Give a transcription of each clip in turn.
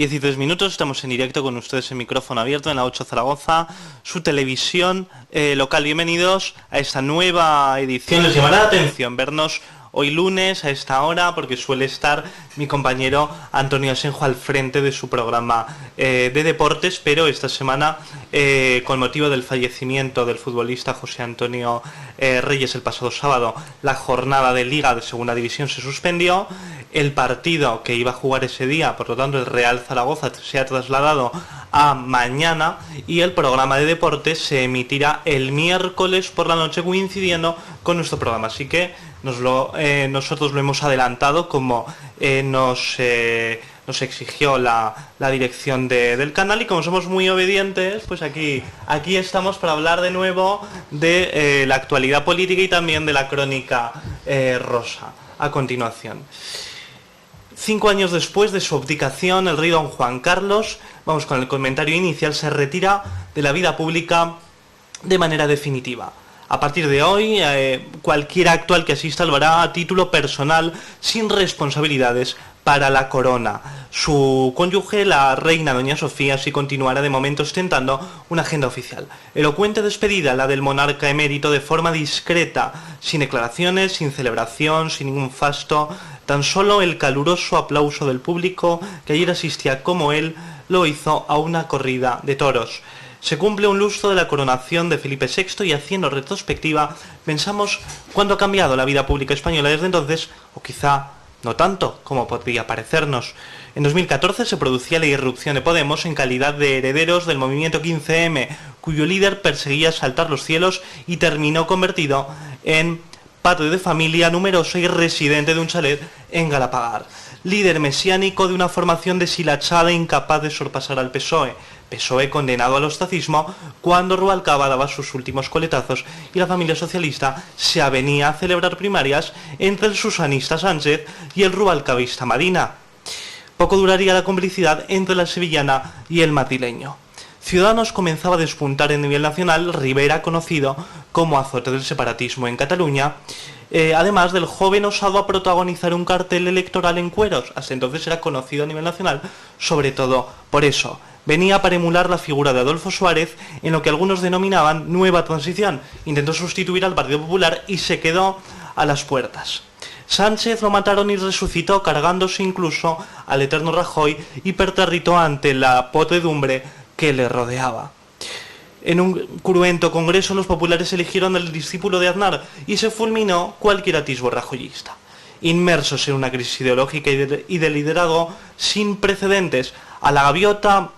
13 minutos, estamos en directo con ustedes en micrófono abierto en la 8 Zaragoza, su televisión local. Bienvenidos a esta nueva edición. Les llamará la atención vernos hoy lunes a esta hora porque suele estar mi compañero Antonio Asenjo al frente de su programa de deportes, pero esta semana con motivo del fallecimiento del futbolista José Antonio Reyes el pasado sábado, la jornada de Liga de Segunda División se suspendió. El partido que iba a jugar ese día, por lo tanto el Real Zaragoza, se ha trasladado a mañana y el programa de deportes se emitirá el miércoles por la noche coincidiendo con nuestro programa. Así que nosotros lo hemos adelantado como nos exigió la dirección del canal, y como somos muy obedientes, pues aquí estamos para hablar de nuevo de la actualidad política y también de la crónica rosa. A continuación, 5 años después de su abdicación, el rey don Juan Carlos, vamos con el comentario inicial, se retira de la vida pública de manera definitiva. A partir de hoy, cualquier acto al que asista lo hará a título personal, sin responsabilidades para la corona. Su cónyuge, la reina doña Sofía, sí continuará de momento ostentando una agenda oficial. Elocuente despedida la del monarca emérito, de forma discreta, sin declaraciones, sin celebración, sin ningún fasto, tan solo el caluroso aplauso del público que ayer asistía como él lo hizo a una corrida de toros. Se cumple un lustro de la coronación de Felipe VI y, haciendo retrospectiva, pensamos cuándo ha cambiado la vida pública española desde entonces, o quizá no tanto como podría parecernos. En 2014 se producía la irrupción de Podemos en calidad de herederos del movimiento 15M, cuyo líder perseguía saltar los cielos y terminó convertido en padre de familia numeroso y residente de un chalet en Galapagar. Líder mesiánico de una formación deshilachada e incapaz de sorpasar al PSOE. PSOE condenado al ostracismo cuando Rubalcaba daba sus últimos coletazos y la familia socialista se avenía a celebrar primarias entre el susanista Sánchez y el rubalcabista Madina. Poco duraría la complicidad entre la sevillana y el madrileño. Ciudadanos comenzaba a despuntar en nivel nacional, Rivera conocido como azote del separatismo en Cataluña, además del joven osado a protagonizar un cartel electoral en cueros. Hasta entonces era conocido a nivel nacional, sobre todo por eso. Venía para emular la figura de Adolfo Suárez en lo que algunos denominaban nueva transición. Intentó sustituir al Partido Popular y se quedó a las puertas. Sánchez lo mataron y resucitó, cargándose incluso al eterno Rajoy, hiperterrito ante la podredumbre que le rodeaba. En un cruento congreso los populares eligieron al discípulo de Aznar y se fulminó cualquier atisbo rajoyista. Inmersos en una crisis ideológica y de liderazgo sin precedentes, a la gaviota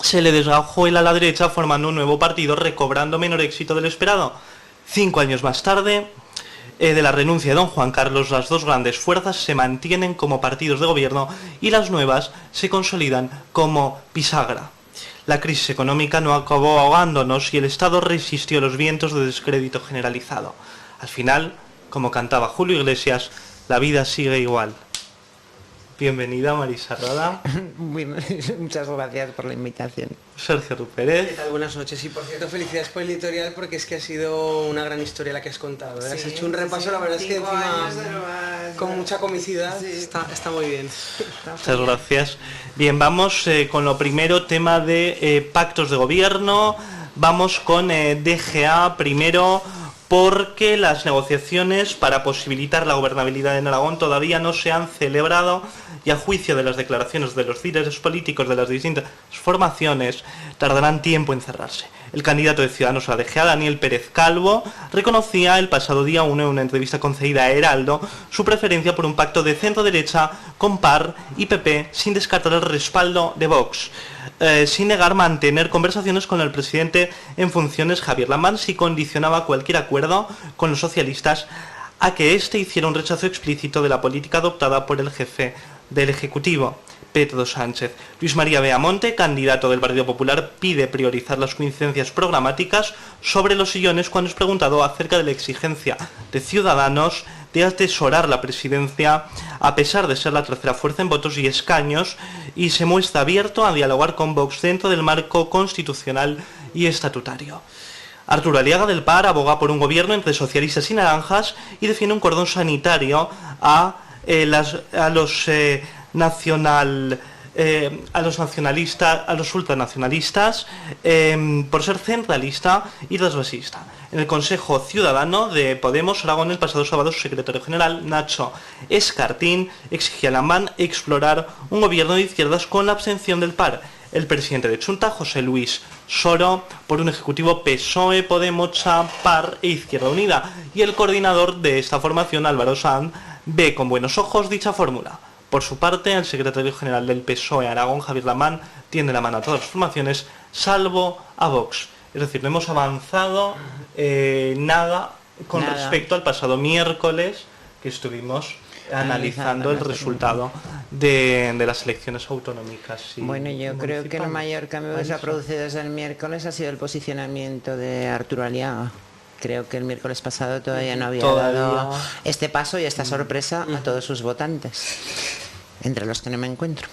se le desgajó el ala derecha formando un nuevo partido, recobrando menor éxito del esperado. 5 años más tarde, de la renuncia de don Juan Carlos, las dos grandes fuerzas se mantienen como partidos de gobierno y las nuevas se consolidan como bisagra. La crisis económica no acabó ahogándonos y el Estado resistió los vientos de descrédito generalizado. Al final, como cantaba Julio Iglesias, la vida sigue igual. Bienvenida, Marisa Roda. Muchas gracias por la invitación. Sergio Rupérez. ¿Qué tal? Buenas noches. Y por cierto, felicidades por el editorial, porque es que ha sido una gran historia la que has contado. Sí, has hecho un repaso, la verdad es que encima con mucha comicidad, sí. Está muy bien. Muchas gracias. Bien, vamos con lo primero, tema de pactos de gobierno. Vamos con DGA primero, porque las negociaciones para posibilitar la gobernabilidad en Aragón todavía no se han celebrado, y a juicio de las declaraciones de los líderes políticos de las distintas formaciones tardarán tiempo en cerrarse. El candidato de Ciudadanos a la DGA, Daniel Pérez Calvo, reconocía el pasado día 1 en una entrevista concedida a Heraldo su preferencia por un pacto de centro-derecha con PAR y PP, sin descartar el respaldo de Vox. Sin negar mantener conversaciones con el presidente en funciones, Javier Lamans, y condicionaba cualquier acuerdo con los socialistas a que éste hiciera un rechazo explícito de la política adoptada por el jefe del Ejecutivo, Pedro Sánchez. Luis María Beamonte, candidato del Partido Popular, pide priorizar las coincidencias programáticas sobre los sillones cuando es preguntado acerca de la exigencia de Ciudadanos de atesorar la presidencia a pesar de ser la tercera fuerza en votos y escaños, y se muestra abierto a dialogar con Vox dentro del marco constitucional y estatutario. Arturo Aliaga, del PAR, aboga por un gobierno entre socialistas y naranjas y defiende un cordón sanitario a los nacional a los nacionalistas, a los ultranacionalistas, por ser centralista y trasvasista. En el Consejo Ciudadano de Podemos Aragón el pasado sábado su secretario general, Nacho Escartín, exigía a Lambán explorar un gobierno de izquierdas con la abstención del PAR. El presidente de Chunta, José Luis Soro, por un ejecutivo PSOE, Podemos, PAR e Izquierda Unida, y el coordinador de esta formación, Álvaro Sanz, ve con buenos ojos dicha fórmula. Por su parte, el secretario general del PSOE Aragón, Javier Lambán, tiende la mano a todas las formaciones, salvo a Vox. Es decir, no hemos avanzado nada con respecto al pasado miércoles que estuvimos analizando el resultado de las elecciones autonómicas. Bueno, yo creo que el mayor cambio que se ha producido desde el miércoles ha sido el posicionamiento de Arturo Aliaga. Creo que el miércoles pasado todavía no había dado este paso y esta sorpresa a todos sus votantes, entre los que no me encuentro.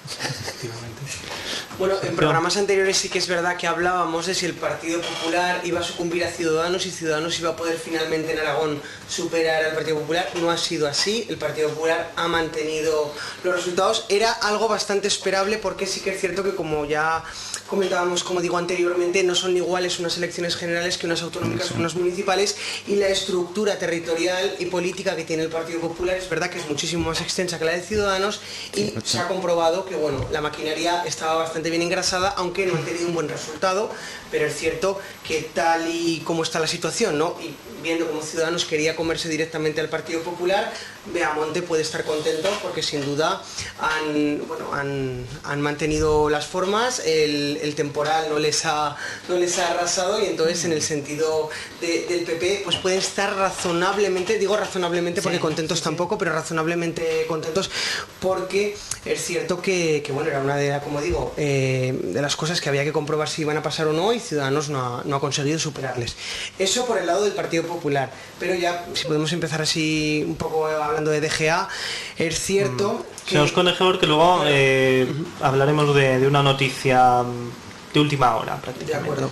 Bueno, en programas anteriores sí que es verdad que hablábamos de si el Partido Popular iba a sucumbir a Ciudadanos y Ciudadanos iba a poder finalmente en Aragón superar al Partido Popular. No ha sido así, el Partido Popular ha mantenido los resultados. Era algo bastante esperable porque sí que es cierto que, como ya comentábamos, como digo anteriormente, no son iguales unas elecciones generales que unas autonómicas o unas municipales, y la estructura territorial y política que tiene el Partido Popular es verdad que es muchísimo más extensa que la de Ciudadanos, y se ha comprobado que bueno, la maquinaria estaba bastante bien engrasada, aunque no han tenido un buen resultado, pero es cierto que tal y como está la situación, ¿no? Y viendo cómo Ciudadanos quería comerse directamente al Partido Popular, Beamonte puede estar contento porque sin duda han mantenido las formas, el temporal no les ha arrasado, y entonces en el sentido del PP pues pueden estar razonablemente, digo razonablemente porque contentos tampoco, pero razonablemente contentos, porque es cierto que bueno, era una de, como digo, de las cosas que había que comprobar si iban a pasar o no, y Ciudadanos no ha conseguido superarles. Eso por el lado del Partido Popular, pero ya si podemos empezar así un poco hablando de DGA, es cierto que... Se nos coneje porque luego hablaremos de una noticia de última hora, prácticamente. De acuerdo.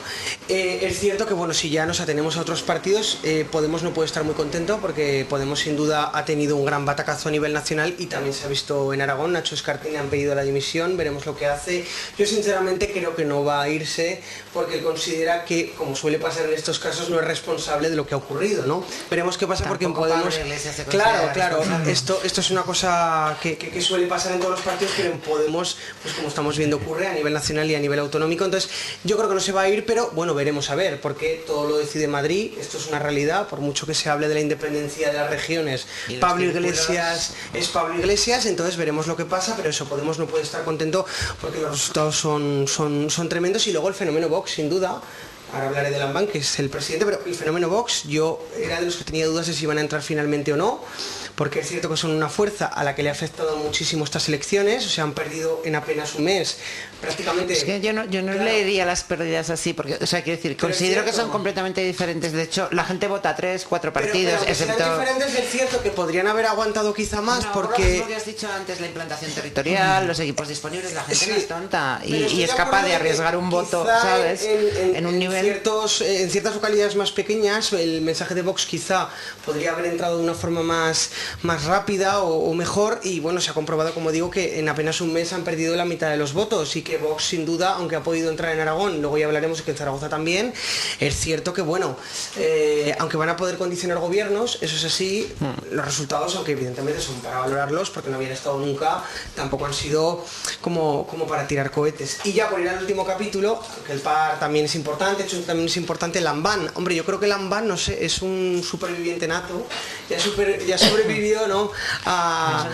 Es cierto que bueno, si ya nos atenemos a otros partidos, Podemos no puede estar muy contento porque Podemos sin duda ha tenido un gran batacazo a nivel nacional y también se ha visto en Aragón. Nacho Escartín le han pedido la dimisión, veremos lo que hace. Yo sinceramente creo que no va a irse porque él considera que, como suele pasar en estos casos, no es responsable de lo que ha ocurrido, ¿no? Veremos qué pasa. Tampoco, porque en Podemos... Claro, esto es una cosa que suele pasar en todos los partidos, pero en Podemos, pues como estamos viendo, ocurre a nivel nacional y a nivel autonómico. Entonces yo creo que no se va a ir, pero bueno, veremos a ver, porque todo lo decide Madrid, esto es una realidad, por mucho que se hable de la independencia de las regiones, Pablo Iglesias es Pablo Iglesias, entonces veremos lo que pasa, pero eso, Podemos no puede estar contento porque los resultados son tremendos, y luego el fenómeno Vox, sin duda. Ahora hablaré de Lambán, que es el presidente, pero el fenómeno Vox, yo era de los que tenía dudas de si iban a entrar finalmente o no, porque es cierto que son una fuerza a la que le ha afectado muchísimo estas elecciones, o sea, han perdido en apenas un mes prácticamente... Es que yo no leería las pérdidas así, porque, o sea, quiero decir, considero que son completamente diferentes. De hecho, la gente vota 3, 4 partidos, pero excepto... Serán diferentes, es cierto que podrían haber aguantado quizá más, porque... Lo que has dicho antes, la implantación territorial, los equipos disponibles, la gente no es tonta y es capaz de arriesgar un voto, ¿sabes? En un nivel... En ciertas localidades más pequeñas, el mensaje de Vox quizá podría haber entrado de una forma más rápida o mejor, y bueno, se ha comprobado, como digo, que en apenas un mes han perdido la mitad de los votos, y que Vox sin duda, aunque ha podido entrar en Aragón, luego ya hablaremos que en Zaragoza también, es cierto que bueno, aunque van a poder condicionar gobiernos, eso es así, los resultados, aunque evidentemente son para valorarlos porque no habían estado nunca, tampoco han sido como para tirar cohetes. Y ya por ir al último capítulo, que el PAR también es importante, también es importante Lambán. Hombre, yo creo que Lambán, no sé, es un superviviente nato, ya sobrevivió, ¿no? a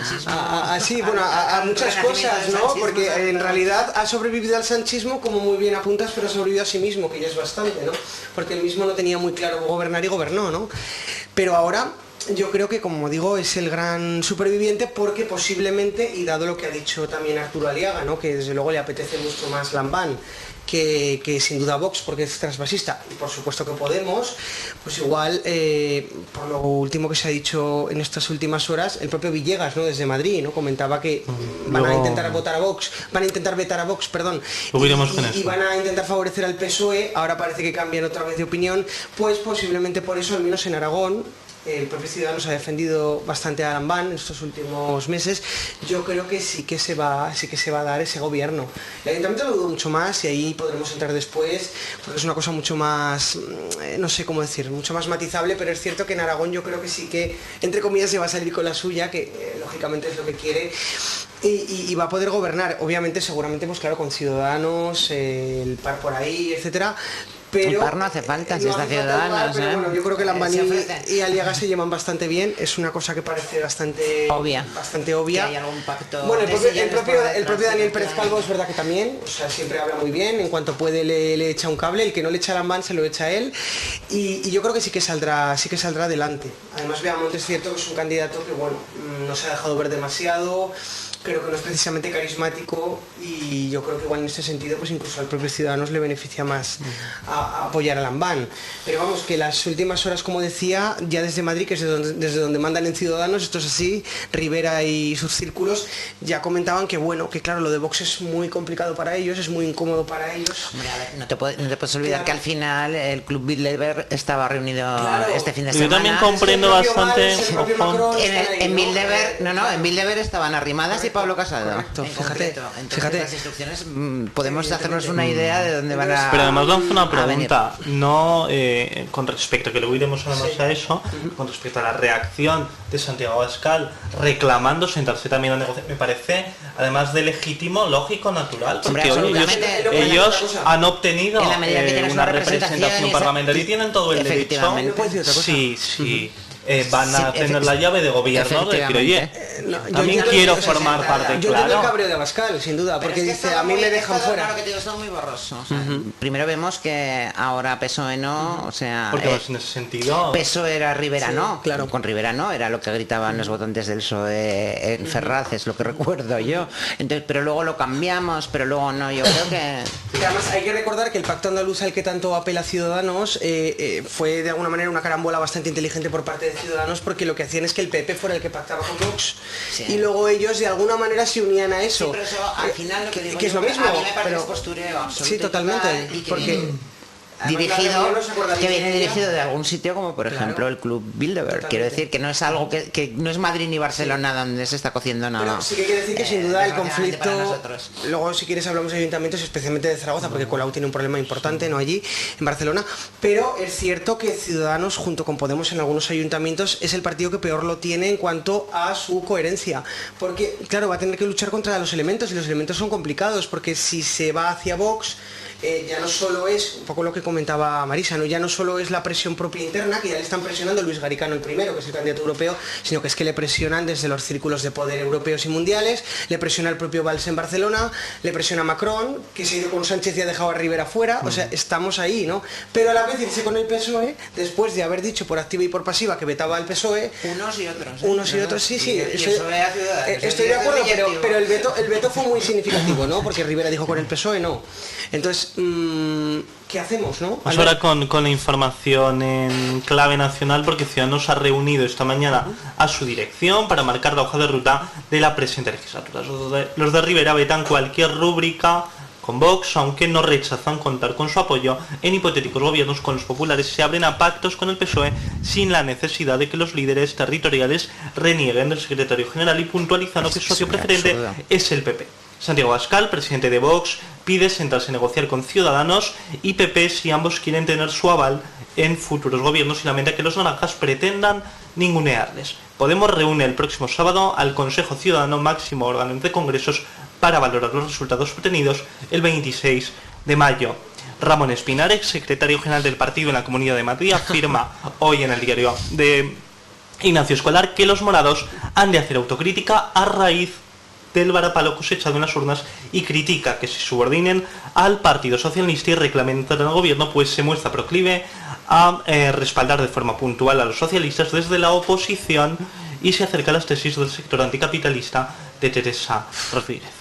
muchas cosas, ¿no? Porque en realidad ha sobrevivido al sanchismo, como muy bien apuntas, pero ha sobrevivido a sí mismo, que ya es bastante, ¿no? Porque él mismo no tenía muy claro gobernar y gobernó, ¿no? Pero ahora yo creo que, como digo, es el gran superviviente, porque posiblemente, y dado lo que ha dicho también Arturo Aliaga, ¿no? Que desde luego le apetece mucho más Lambán que sin duda Vox, porque es transvasista, y por supuesto que Podemos, pues igual, por lo último que se ha dicho en estas últimas horas, el propio Villegas, ¿no? Desde Madrid, ¿no? Comentaba que van a intentar vetar a Vox, perdón, y van a intentar favorecer al PSOE. Ahora parece que cambian otra vez de opinión, pues posiblemente por eso, al menos en Aragón, el propio Ciudadanos ha defendido bastante a Arambán en estos últimos meses, yo creo que sí que se va a dar ese gobierno. El Ayuntamiento lo dudo mucho más y ahí podremos entrar después, porque es una cosa mucho más, no sé cómo decir, mucho más matizable, pero es cierto que en Aragón yo creo que sí que, entre comillas, se va a salir con la suya, que lógicamente es lo que quiere, y va a poder gobernar, obviamente, seguramente, pues claro, con Ciudadanos, el PAR por ahí, etcétera. Pero, el PAR no hace falta, si no está hace falta Ciudadanos, pero bueno, yo creo que Lambani y Aliaga se llevan bastante bien, es una cosa que parece bastante obvia. Que hay algún pacto. Bueno, el propio Daniel Pérez Calvo es verdad que también, o sea, siempre habla muy bien, en cuanto puede le echa un cable, el que no le echa a Lambán se lo echa a él, y yo creo que sí que saldrá adelante. Además, Beamonte es cierto que es un candidato que, bueno, no se ha dejado ver demasiado, creo que no es precisamente carismático, y yo creo que igual en este sentido pues incluso al propio Ciudadanos le beneficia más a apoyar a Lambán. Pero vamos, que las últimas horas, como decía, ya desde Madrid, que es desde donde mandan en Ciudadanos, esto es así, Rivera y sus círculos ya comentaban que bueno, que claro, lo de Vox es muy complicado para ellos, es muy incómodo para ellos. Hombre, a ver, no te puedes olvidar que al final el Club Bilderberg estaba reunido este fin de semana. Yo también comprendo bastante. En Bilderberg, en Bilderberg estaban Arrimadas y Pablo Casado. Correcto, fíjate. Las instrucciones podemos hacernos una idea de dónde van a. Pero además lanzo una pregunta, no con respecto, que luego iremos además a eso, con respecto a la reacción de Santiago Abascal reclamando sentarse también a negociar, me parece, además de legítimo, lógico, natural, porque ellos han obtenido una representación parlamentaria y tienen todo el derecho. Sí. Van a tener la llave de gobierno, decir, oye, también quiero formar parte, yo entiendo el cabreo de Abascal, sin duda, porque dice, a mí me dejan fuera. Claro que te digo, está muy borroso. O sea, primero vemos que ahora PSOE no, o sea... Porque en ese sentido... PSOE era Rivera no, claro. Con Rivera no, era lo que gritaban los votantes del PSOE en Ferraz, es lo que recuerdo yo. Entonces, pero luego lo cambiamos, pero luego no, yo creo que... Y además hay que recordar que el pacto andaluz al que tanto apela Ciudadanos fue de alguna manera una carambola bastante inteligente por parte de Ciudadanos, porque lo que hacían es que el PP fuera el que pactaba con Vox, y luego ellos de alguna manera se unían a eso. Sí, pero eso al final lo que digo que es lo mismo, a mí me parece postureo absoluto. Sí, totalmente, porque dirigido, que viene dirigido de algún sitio como por ejemplo el Club Bilderberg. Quiero decir que no es algo que no es Madrid ni Barcelona donde se está cociendo nada. Pero sí que quiere decir que sin duda el conflicto, luego si quieres hablamos de ayuntamientos, especialmente de Zaragoza, porque Colau tiene un problema importante, no allí, en Barcelona, pero es cierto que Ciudadanos junto con Podemos en algunos ayuntamientos es el partido que peor lo tiene en cuanto a su coherencia, porque claro, va a tener que luchar contra los elementos, y los elementos son complicados, porque si se va hacia Vox, ya no solo es, un poco lo que comentaba Marisa, ¿no? Ya no solo es la presión propia interna, que ya le están presionando Luis Garicano el primero, que es el candidato europeo, sino que es que le presionan desde los círculos de poder europeos y mundiales, le presiona el propio Valls en Barcelona, le presiona Macron, que se ha ido con Sánchez y ha dejado a Rivera fuera, o sea, estamos ahí, ¿no? Pero a la vez irse con el PSOE, después de haber dicho por activa y por pasiva que vetaba al PSOE... Unos y otros, sí. Estoy de acuerdo, pero el veto fue muy significativo, ¿no? Porque Rivera dijo con el PSOE no. Entonces, ¿qué hacemos, no? Pues ahora con la información en clave nacional, porque Ciudadanos ha reunido esta mañana a su dirección para marcar la hoja de ruta de la presente legislatura. Los de Rivera vetan cualquier rúbrica con Vox, aunque no rechazan contar con su apoyo en hipotéticos gobiernos con los populares. Se abren a pactos con el PSOE sin la necesidad de que los líderes territoriales renieguen del secretario general, y puntualizando que su socio preferente es el PP. Santiago Abascal, presidente de Vox, pide sentarse a negociar con Ciudadanos y PP si ambos quieren tener su aval en futuros gobiernos, y lamenta que los naranjas pretendan ningunearles. Podemos reúne el próximo sábado al Consejo Ciudadano, máximo órgano de congresos, para valorar los resultados obtenidos el 26 de mayo. Ramón Espinar, ex secretario general del partido en la Comunidad de Madrid, afirma hoy en el diario de Ignacio Escolar que los morados han de hacer autocrítica a raíz del varapalo cosechado en las urnas, y critica que se subordinen al Partido Socialista y reclamen al gobierno, pues se muestra proclive a respaldar de forma puntual a los socialistas desde la oposición, y se acerca a las tesis del sector anticapitalista de Teresa Rodríguez.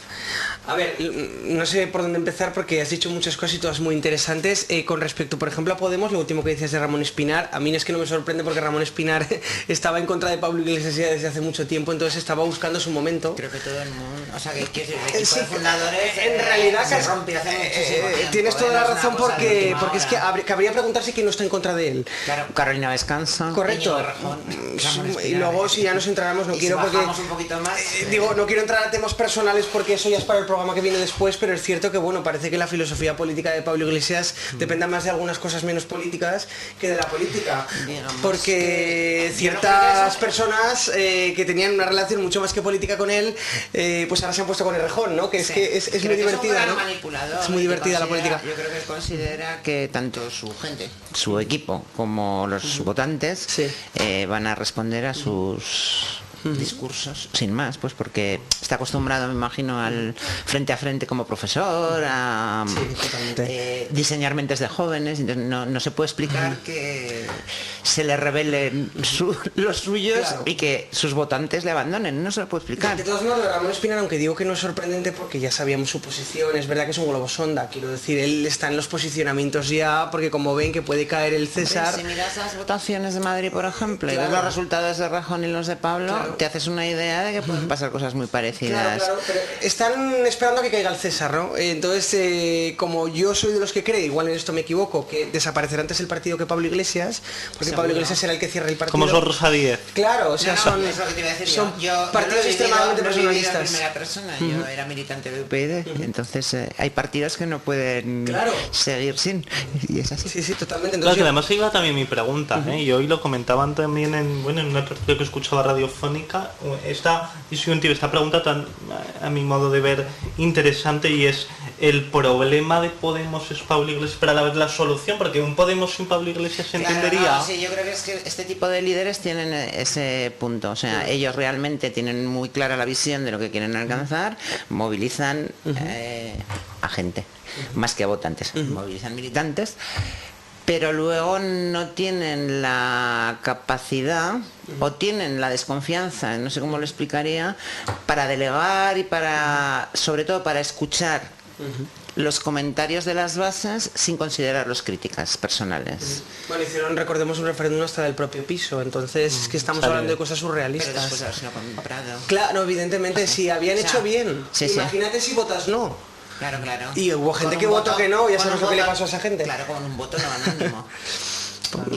A ver, no sé por dónde empezar porque has dicho muchas cosas y todas muy interesantes. Con respecto, por ejemplo, a Podemos, lo último que decías de Ramón Espinar, a mí es que no me sorprende porque Ramón Espinar estaba en contra de Pablo Iglesias ya desde hace mucho tiempo, entonces estaba buscando su momento. Creo que todo el mundo, o sea, que el equipo de fundadores en realidad se rompió hace muchísimo tiempo. Tienes toda la razón porque es que cabría preguntarse quién no está en contra de él. Claro, Carolina Vescanza. Correcto. Y luego si ya nos entráramos, no quiero porque... un poquito más, digo, no quiero entrar a temas personales porque eso ya es para el programa que viene después, pero es cierto que bueno, parece que la filosofía política de Pablo Iglesias dependa más de algunas cosas menos políticas que de la política. Porque ciertas personas que tenían una relación mucho más que política con él, pues ahora se han puesto con Errejón, ¿no? Que es que es muy divertida, ¿no? Es muy divertida la política. Yo creo que él considera que tanto su gente, su equipo, como los votantes van a responder a sus discursos sin más, pues porque está acostumbrado, me imagino, al frente a frente como profesor, a diseñar mentes de jóvenes, entonces no se puede explicar que se le revelen los suyos y que sus votantes le abandonen, no se lo puede explicar. De todos modos, Ramón Espinar, aunque digo que no es sorprendente porque ya sabíamos su posición, es verdad que es un globo sonda, quiero decir, él está en los posicionamientos ya, porque como ven que puede caer el César... Si miras las votaciones de Madrid, por ejemplo, y ves los resultados de Rajón y los de Pablo, te haces una idea de que pueden pasar cosas muy parecidas. Claro, pero están esperando a que caiga el César, ¿no? Entonces, como yo soy de los que cree, igual en esto me equivoco, que desaparecerá antes el partido que Pablo Iglesias, porque Pablo Iglesias será el que cierre el partido. Como son Rosa Díez. Claro, o sea, son partidos extremadamente personalistas. Primera persona, yo era militante de UPyD, entonces hay partidos que no pueden seguir sin, y es así. Sí, totalmente. Entonces, claro, que además iba también mi pregunta, y hoy lo comentaban también en una tertulia que escuchaba radiofónica, esta disyuntiva, esta pregunta tan, a mi modo de ver, interesante, y es: ¿el problema de Podemos es Pablo Iglesias, pero a la vez la solución? Porque un Podemos sin Pablo Iglesias se entendería. Sí, yo creo que es que este tipo de líderes tienen ese punto, o sea, ellos realmente tienen muy clara la visión de lo que quieren alcanzar, movilizan a gente, más que a votantes, movilizan militantes, pero luego no tienen la capacidad o tienen la desconfianza, no sé cómo lo explicaría, para delegar y para, sobre todo, para escuchar los comentarios de las bases sin considerarlos críticas personales. Bueno, hicieron, recordemos, un referéndum hasta del propio piso, entonces es que estamos hablando de cosas surrealistas. Pero después de haberse comprado. Claro, evidentemente, si habían hecho bien. Imagínate si votas no. Claro. Y hubo gente que votó que no, ya sabes lo que le pasó a esa gente. Claro, con un voto no anónimo.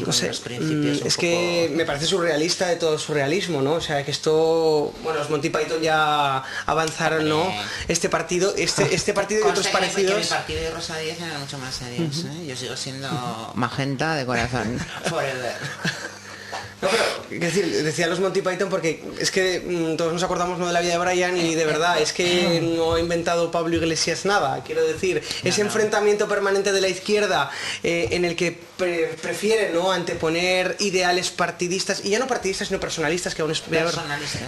No sé, es que me parece surrealista de todo surrealismo, ¿no? O sea, que esto, bueno, los Monty Python ya avanzaron, ¿no? Este partido y otros parecidos. Mi partido y Rosa Díez eran mucho más serios, ¿eh? Yo sigo siendo magenta de corazón. Forever. No, pero, es decir, decía los Monty Python porque es que todos nos acordamos, ¿no?, de la vida de Brian, y de verdad es que no ha inventado Pablo Iglesias nada, quiero decir, ese enfrentamiento permanente de la izquierda en el que prefiere, ¿no?, anteponer ideales partidistas, y ya no partidistas sino personalistas, que aún es peor,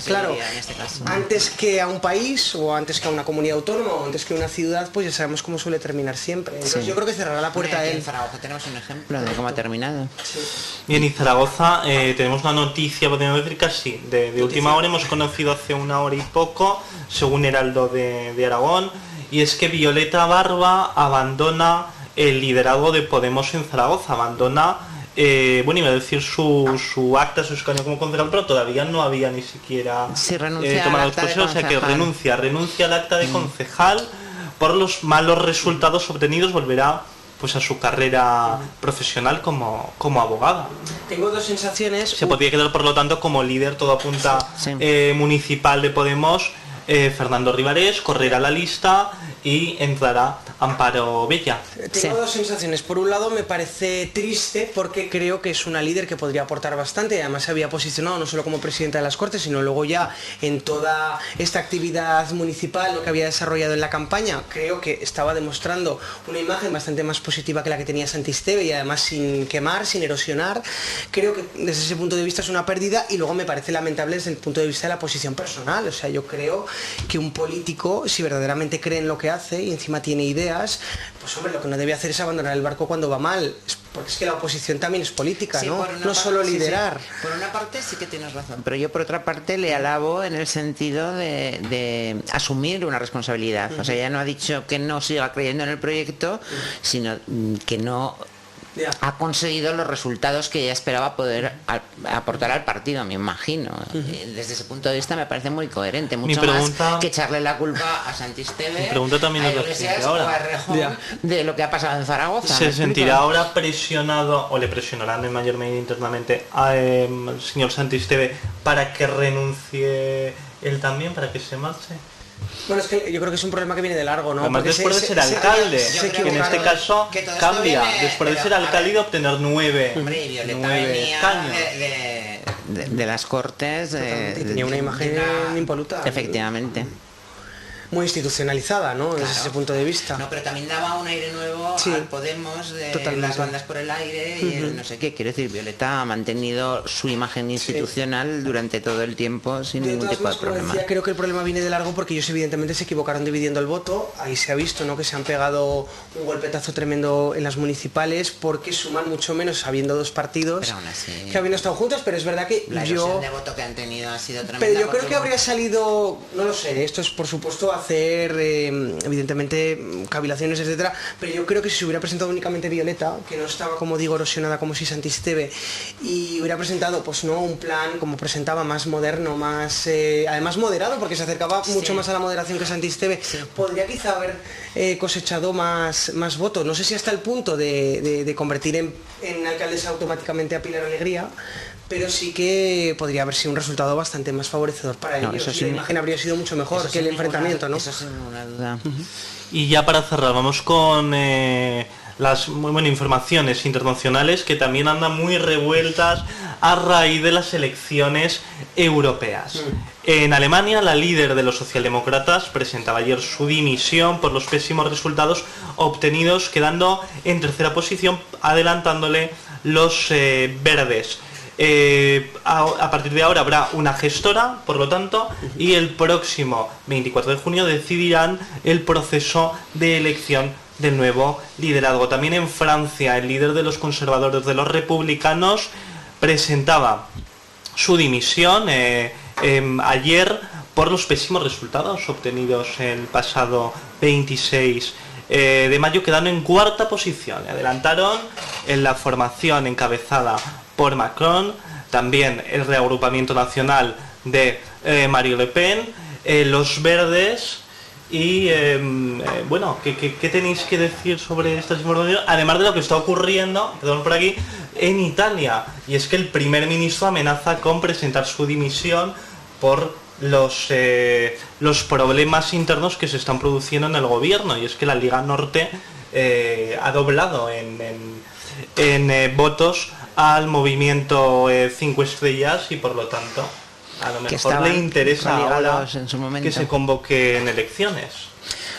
claro, en este caso, antes que a un país, o antes que a una comunidad autónoma, o antes que a una ciudad, pues ya sabemos cómo suele terminar siempre. Entonces yo creo que cerrará la puerta a él. En Zaragoza tenemos un ejemplo de cómo ha terminado. Bien, y Zaragoza, tenemos una noticia, podemos decir casi, de última hora, hemos conocido hace una hora y poco, según Heraldo de Aragón, y es que Violeta Barba abandona el liderazgo de Podemos en Zaragoza, abandona, bueno, iba a decir su acta, su escaño como concejal, pero todavía no había ni siquiera tomado los procesos, o sea que renuncia al acta de concejal por los malos resultados obtenidos, volverá pues a su carrera profesional como abogada. Tengo dos sensaciones. Se podría quedar, por lo tanto, como líder, todo apunta, municipal de Podemos, Fernando Ribarés, correrá la lista y entrará Amparo Bella. Tengo dos sensaciones. Por un lado, me parece triste porque creo que es una líder que podría aportar bastante, y además se había posicionado no solo como presidenta de las Cortes, sino luego ya en toda esta actividad municipal, lo que había desarrollado en la campaña. Creo que estaba demostrando una imagen bastante más positiva que la que tenía Santisteve, y además sin quemar, sin erosionar. Creo que desde ese punto de vista es una pérdida, y luego me parece lamentable desde el punto de vista de la posición personal. O sea, yo creo que un político, si verdaderamente cree en lo que hace y encima tiene ideas, pues hombre, lo que no debe hacer es abandonar el barco cuando va mal. porque es que la oposición también es política, Sí, ¿no? No solo liderar. Sí. Por una parte sí que tienes razón, pero yo por otra parte le alabo en el sentido de asumir una responsabilidad. O sea, ya no ha dicho que no siga creyendo en el proyecto, sino que no ha conseguido los resultados que ella esperaba poder aportar al partido, me imagino. Desde ese punto de vista me parece muy coherente, mucho más que echarle la culpa a Santisteve, mi pregunta también a Iglesias o a Errejón de lo que ha pasado en Zaragoza. ¿Se sentirá ahora presionado o le presionarán en mayor medida internamente al señor Santisteve para que renuncie él también, para que se marche? Bueno, es que yo creo que es un problema que viene de largo, ¿no? Además, después de ser alcalde, que en este caso cambia, después de ser alcalde, obtener 9 escaños de las Cortes, tenía una imagen impoluta. Efectivamente. Muy institucionalizada, ¿no? Claro. Desde ese punto de vista. No, pero también daba un aire nuevo al Podemos de las bandas por el aire y el no sé qué. Quiero decir, Violeta ha mantenido su imagen institucional durante todo el tiempo sin ningún tipo de problema. Decía, creo que el problema viene de largo porque ellos evidentemente se equivocaron dividiendo el voto. Ahí se ha visto, ¿no? Que se han pegado un golpetazo tremendo en las municipales porque suman mucho menos habiendo dos partidos pero aún así, que habiendo estado juntos, pero es verdad que la erosión de voto que han tenido ha sido tremenda. Pero yo creo que habría salido, no lo sé, esto es por supuesto hacer evidentemente cavilaciones, etcétera, pero yo creo que si se hubiera presentado únicamente Violeta, que no estaba, como digo, erosionada como si Santisteve, y hubiera presentado pues no un plan como presentaba, más moderno, más además moderado, porque se acercaba mucho más a la moderación que Santisteve, podría quizá haber cosechado más votos, no sé si hasta el punto de convertir en alcaldesa automáticamente a Pilar Alegría, pero sí que podría haber sido un resultado bastante más favorecedor para ellos. La imagen habría sido mucho mejor que el enfrentamiento, ¿no? Eso sin ninguna duda. Y ya para cerrar, vamos con las informaciones internacionales que también andan muy revueltas a raíz de las elecciones europeas. En Alemania, la líder de los socialdemócratas presentaba ayer su dimisión por los pésimos resultados obtenidos, quedando en tercera posición, adelantándole los verdes. A partir de ahora habrá una gestora, por lo tanto, y el próximo 24 de junio decidirán el proceso de elección del nuevo liderazgo. También en Francia, el líder de los conservadores, de los republicanos, presentaba su dimisión ayer por los pésimos resultados obtenidos el pasado 26 de mayo, quedando en cuarta posición. Adelantaron en la formación encabezada por Macron, también el reagrupamiento nacional de Marine Le Pen, los verdes y bueno, ¿qué tenéis que decir sobre estas informaciones? Además de lo que está ocurriendo, perdón, por aquí, en Italia, y es que el primer ministro amenaza con presentar su dimisión por los problemas internos que se están produciendo en el gobierno, y es que la Liga Norte ha doblado en votos al movimiento 5 estrellas y por lo tanto a lo mejor le interesa ahora que se convoquen elecciones.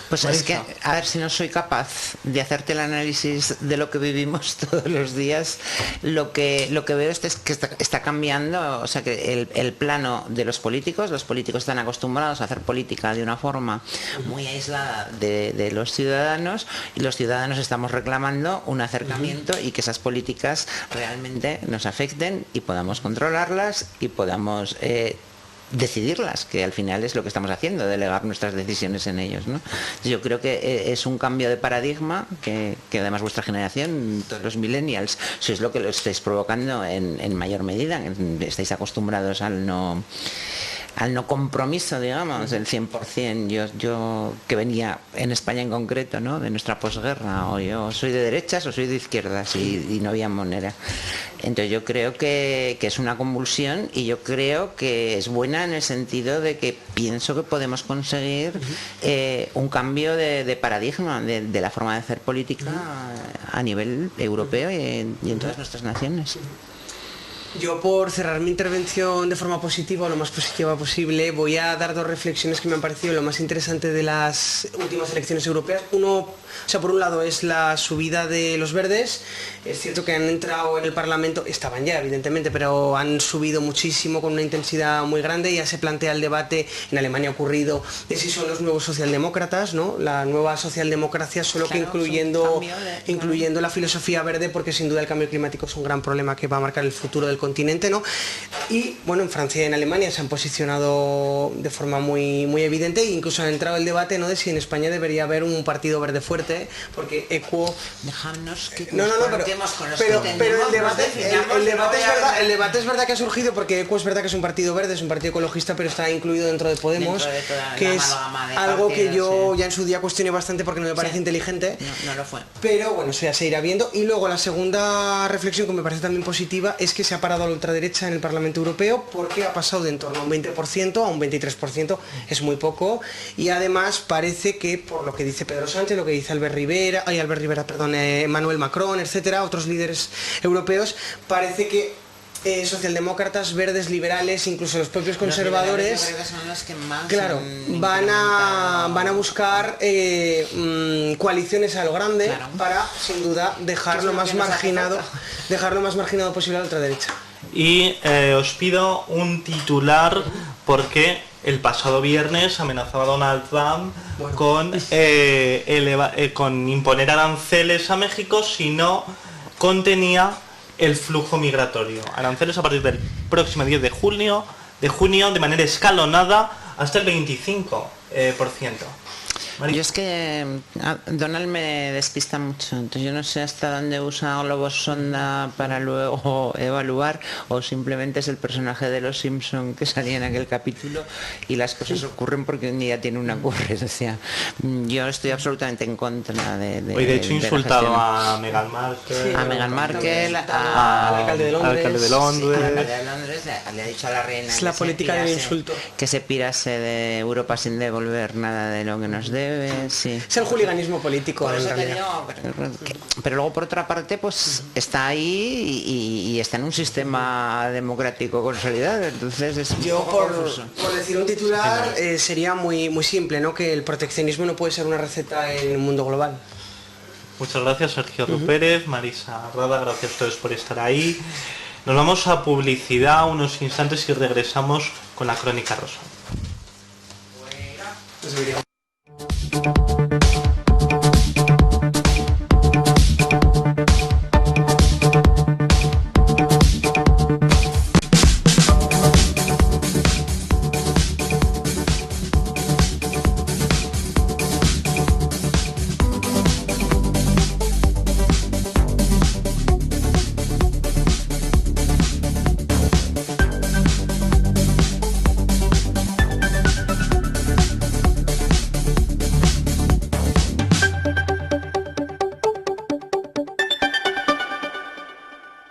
Pues es que, a ver si no soy capaz de hacerte el análisis de lo que vivimos todos los días. Lo que veo es que está cambiando, o sea que el plano de los políticos están acostumbrados a hacer política de una forma muy aislada de los ciudadanos, y los ciudadanos estamos reclamando un acercamiento y que esas políticas realmente nos afecten y podamos controlarlas y podamos decidirlas, que al final es lo que estamos haciendo, delegar nuestras decisiones en ellos, ¿no? Yo creo que es un cambio de paradigma que además vuestra generación, todos los millennials, sois lo que lo estáis provocando en mayor medida, estáis acostumbrados al no compromiso, digamos, del 100%. Yo que venía en España en concreto, ¿no?, de nuestra posguerra, o yo soy de derechas o soy de izquierdas, y no había manera. Entonces yo creo que es una convulsión, y yo creo que es buena en el sentido de que pienso que podemos conseguir un cambio de paradigma de la forma de hacer política a nivel europeo y en todas nuestras naciones. Yo, por cerrar mi intervención de forma positiva o lo más positiva posible, voy a dar dos reflexiones que me han parecido lo más interesante de las últimas elecciones europeas. Por un lado es la subida de los verdes. Es cierto que han entrado en el Parlamento, estaban ya evidentemente, pero han subido muchísimo con una intensidad muy grande. Ya se plantea el debate, en Alemania ha ocurrido, de si son los nuevos socialdemócratas, ¿no? La nueva socialdemocracia, solo que incluyendo la filosofía verde, porque sin duda el cambio climático es un gran problema que va a marcar el futuro del continente, ¿no? Y bueno, en Francia y en Alemania se han posicionado de forma muy, muy evidente, e incluso han entrado el debate, ¿no?, de si en España debería haber un partido verde fuerte, porque Equo... Dejadnos que pero el debate es verdad que ha surgido, porque Equo es verdad que es un partido verde, es un partido ecologista, pero está incluido dentro de Podemos, que es algo que yo ya en su día cuestioné bastante porque no me parece inteligente. No lo fue. Pero bueno, eso ya se irá viendo. Y luego la segunda reflexión, que me parece también positiva, es que se ha parado a la ultraderecha en el Parlamento Europeo, porque ha pasado de en torno a un 20% a un 23%, es muy poco. Y además parece que, por lo que dice Pedro Sánchez, lo que dice Emmanuel Macron, etcétera, otros líderes europeos, parece que socialdemócratas, verdes, liberales, incluso los propios conservadores, son los que más van a buscar coaliciones a lo grande, claro, para sin duda dejar lo más marginado posible a la ultraderecha. Y os pido un titular, porque el pasado viernes amenazaba Donald Trump con imponer aranceles a México si no contenía el flujo migratorio. Aranceles a partir del próximo 10 de junio de manera escalonada hasta el 25%. Yo es que Donald me despista mucho, entonces yo no sé hasta dónde usa globos sonda para luego evaluar, o simplemente es el personaje de los Simpson que salía en aquel capítulo y las cosas ocurren porque un día tiene una ocurrencia. Yo estoy absolutamente en contra de hoy de hecho insultado a Meghan Markle, al alcalde de Londres, le ha dicho a la reina es la política del insulto, que se pirase de Europa sin devolver nada de lo que nos debe. Sí. Es el juliganismo político en realidad. Pero luego, por otra parte, pues está ahí y está en un sistema democrático consolidado. Entonces yo, por decir un titular, sería muy, muy simple, ¿no?, que el proteccionismo no puede ser una receta en el mundo global. Muchas gracias, Sergio Rupérez, Marisa Rada, gracias a todos por estar ahí. Nos vamos a publicidad unos instantes y regresamos con la Crónica Rosa.